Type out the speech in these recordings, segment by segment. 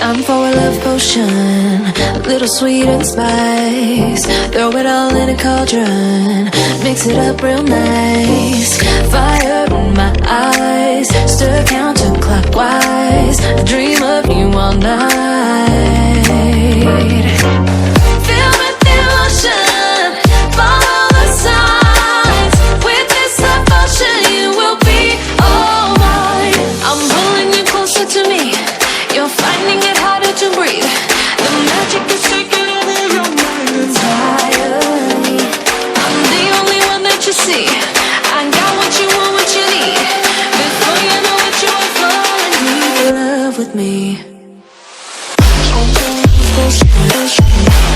Time for a love potion, a little sweet and spice. Throw it all in a cauldron, mix it up real nice. Fire in my eyes, stir counterclockwise. I dream of you all night. Feel with devotion, follow the signs. With this devotion, you will be all mine. I'm pulling you closer to me. You're finding it harder to breathe. The magic is taking over your mind entirely. I'm the only one that you see. I got what you want, what you need. Before you know it, you are falling deep in love with me.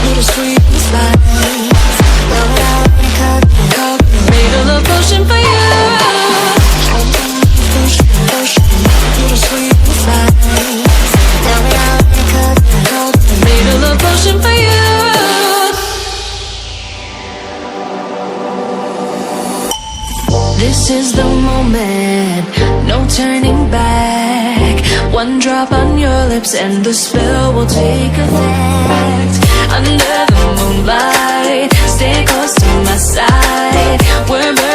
Little sweet and spice. Made a love potion for you. Little sweet and spice. Made a love potion for you. This is the moment, no turning back. One drop on your lips and the spell will take effect. Under the moonlight, stay close to my side. We're burning